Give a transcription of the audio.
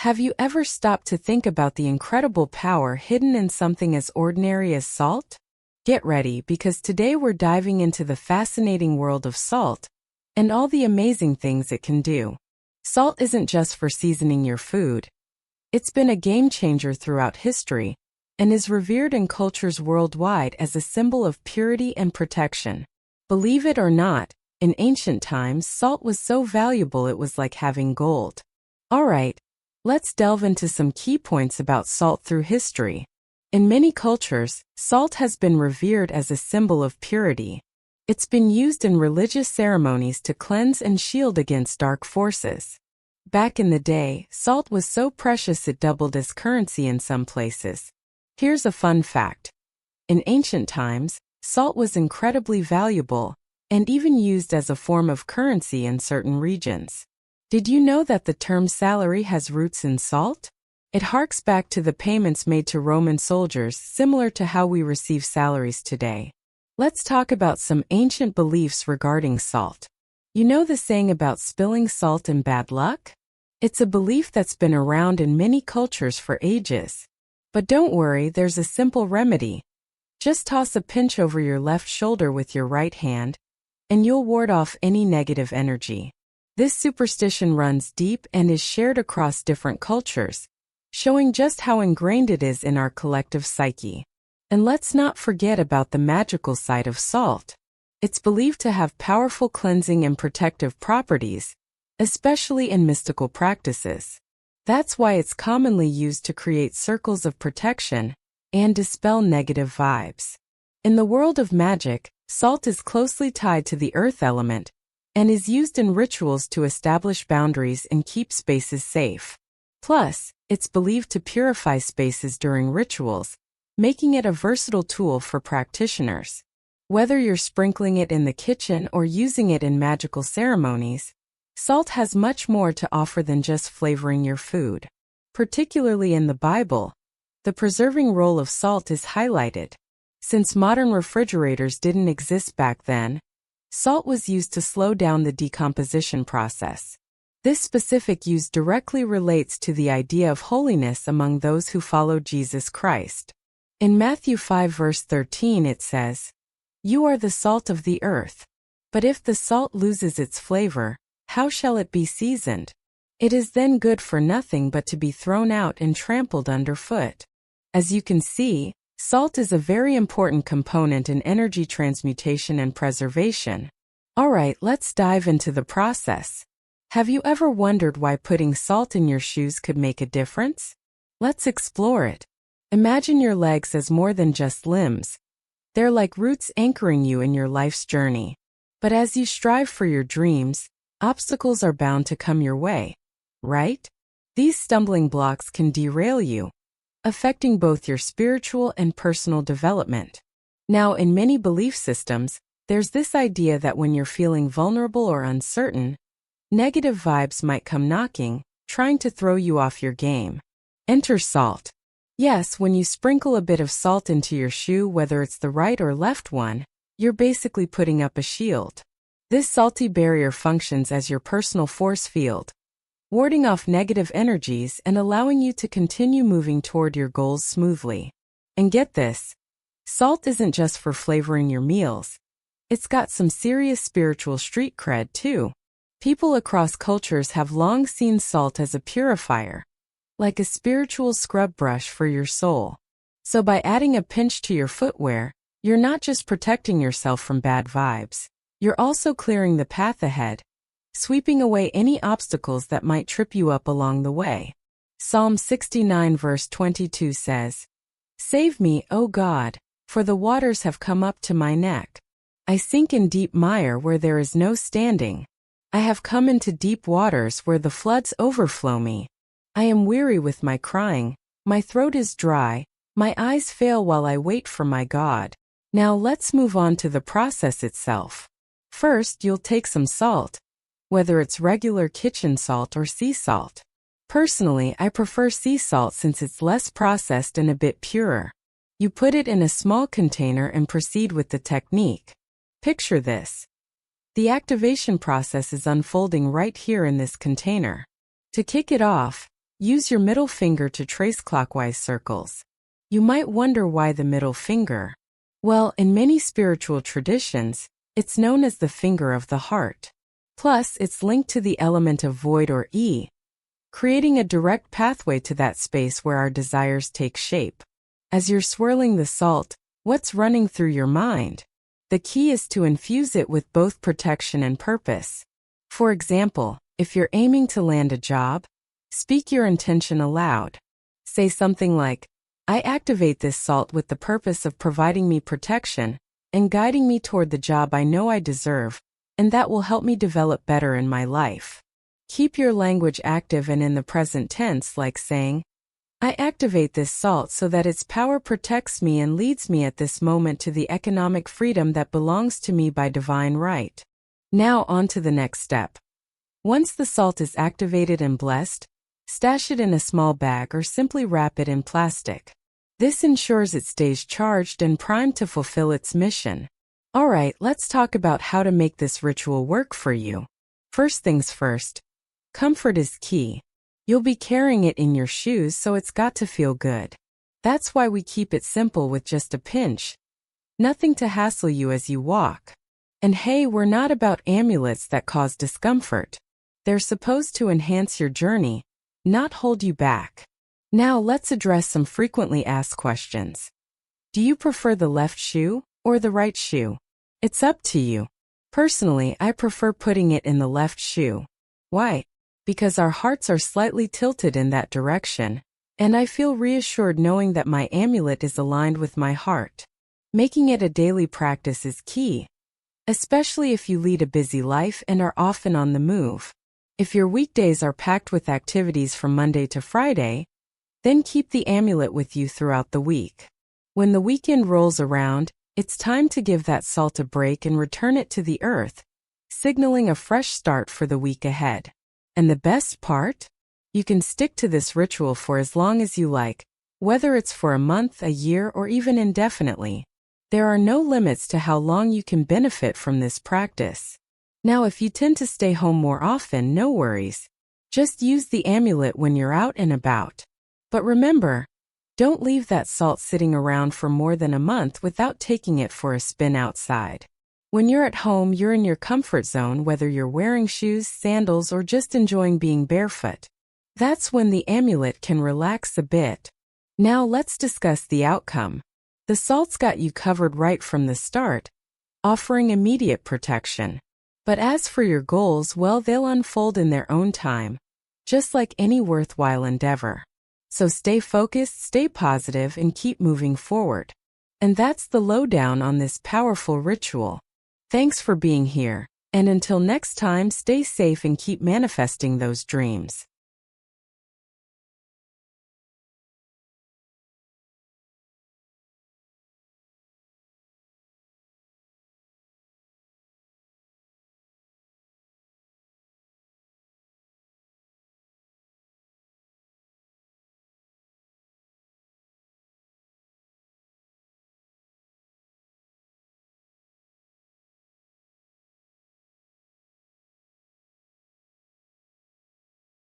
Have you ever stopped to think about the incredible power hidden in something as ordinary as salt? Get ready, because today we're diving into the fascinating world of salt and all the amazing things it can do. Salt isn't just for seasoning your food. It's been a game changer throughout history and is revered in cultures worldwide as a symbol of purity and protection. Believe it or not, in ancient times, salt was so valuable it was like having gold. Alright, let's delve into some key points about salt through history. In many cultures, salt has been revered as a symbol of purity. It's been used in religious ceremonies to cleanse and shield against dark forces. Back in the day, salt was so precious it doubled as currency in some places. Here's a fun fact. In ancient times, salt was incredibly valuable and even used as a form of currency in certain regions. Did you know that the term salary has roots in salt? It harks back to the payments made to Roman soldiers, similar to how we receive salaries today. Let's talk about some ancient beliefs regarding salt. You know the saying about spilling salt and bad luck? It's a belief that's been around in many cultures for ages. But don't worry, there's a simple remedy. Just toss a pinch over your left shoulder with your right hand, and you'll ward off any negative energy. This superstition runs deep and is shared across different cultures, showing just how ingrained it is in our collective psyche. And let's not forget about the magical side of salt. It's believed to have powerful cleansing and protective properties, especially in mystical practices. That's why it's commonly used to create circles of protection and dispel negative vibes. In the world of magic, salt is closely tied to the earth element and is used in rituals to establish boundaries and keep spaces safe. Plus, it's believed to purify spaces during rituals, making it a versatile tool for practitioners. Whether you're sprinkling it in the kitchen or using it in magical ceremonies, salt has much more to offer than just flavoring your food. Particularly in the Bible, the preserving role of salt is highlighted. Since modern refrigerators didn't exist back then, salt was used to slow down the decomposition process. This specific use directly relates to the idea of holiness among those who follow Jesus Christ. In Matthew 5 verse 13 it says, "You are the salt of the earth. But if the salt loses its flavor, how shall it be seasoned? It is then good for nothing but to be thrown out and trampled underfoot." As you can see, salt is a very important component in energy transmutation and preservation. Alright, let's dive into the process. Have you ever wondered why putting salt in your shoes could make a difference? Let's explore it. Imagine your legs as more than just limbs. They're like roots anchoring you in your life's journey. But as you strive for your dreams, obstacles are bound to come your way, right? These stumbling blocks can derail you, affecting both your spiritual and personal development. Now, in many belief systems, there's this idea that when you're feeling vulnerable or uncertain, negative vibes might come knocking, trying to throw you off your game. Enter salt. Yes, when you sprinkle a bit of salt into your shoe, whether it's the right or left one, you're basically putting up a shield. This salty barrier functions as your personal force field, warding off negative energies and allowing you to continue moving toward your goals smoothly. And get this, salt isn't just for flavoring your meals. It's got some serious spiritual street cred too. People across cultures have long seen salt as a purifier, like a spiritual scrub brush for your soul. So by adding a pinch to your footwear, you're not just protecting yourself from bad vibes, you're also clearing the path ahead, sweeping away any obstacles that might trip you up along the way. Psalm 69 verse 22 says, "Save me, O God, for the waters have come up to my neck. I sink in deep mire where there is no standing. I have come into deep waters where the floods overflow me. I am weary with my crying, my throat is dry, my eyes fail while I wait for my God." Now let's move on to the process itself. First, you'll take some salt, whether it's regular kitchen salt or sea salt. Personally, I prefer sea salt since it's less processed and a bit purer. You put it in a small container and proceed with the technique. Picture this. The activation process is unfolding right here in this container. To kick it off, use your middle finger to trace clockwise circles. You might wonder why the middle finger. Well, in many spiritual traditions, it's known as the finger of the heart. Plus, it's linked to the element of void or E, creating a direct pathway to that space where our desires take shape. As you're swirling the salt, what's running through your mind? The key is to infuse it with both protection and purpose. For example, if you're aiming to land a job, speak your intention aloud. Say something like, I activate this salt with the purpose of providing me protection and guiding me toward the job I know I deserve, and that will help me develop better in my life. Keep your language active and in the present tense, like saying, I activate this salt so that its power protects me and leads me at this moment to the economic freedom that belongs to me by divine right. Now on to the next step. Once the salt is activated and blessed, stash it in a small bag or simply wrap it in plastic. This ensures it stays charged and primed to fulfill its mission. Alright, let's talk about how to make this ritual work for you. First things first, comfort is key. You'll be carrying it in your shoes, so it's got to feel good. That's why we keep it simple with just a pinch. Nothing to hassle you as you walk. And hey, we're not about amulets that cause discomfort. They're supposed to enhance your journey, not hold you back. Now let's address some frequently asked questions. Do you prefer the left shoe or the right shoe? It's up to you. Personally, I prefer putting it in the left shoe. Why? Because our hearts are slightly tilted in that direction, and I feel reassured knowing that my amulet is aligned with my heart. Making it a daily practice is key, especially if you lead a busy life and are often on the move. If your weekdays are packed with activities from Monday to Friday, then keep the amulet with you throughout the week. When the weekend rolls around, it's time to give that salt a break and return it to the earth, signaling a fresh start for the week ahead. And the best part? You can stick to this ritual for as long as you like, whether it's for a month, a year, or even indefinitely. There are no limits to how long you can benefit from this practice. Now, if you tend to stay home more often, no worries. Just use the amulet when you're out and about. But remember, don't leave that salt sitting around for more than a month without taking it for a spin outside. When you're at home, you're in your comfort zone, whether you're wearing shoes, sandals, or just enjoying being barefoot. That's when the amulet can relax a bit. Now let's discuss the outcome. The salt's got you covered right from the start, offering immediate protection. But as for your goals, well, they'll unfold in their own time, just like any worthwhile endeavor. So stay focused, stay positive, and keep moving forward. And that's the lowdown on this powerful ritual. Thanks for being here, and until next time, stay safe and keep manifesting those dreams.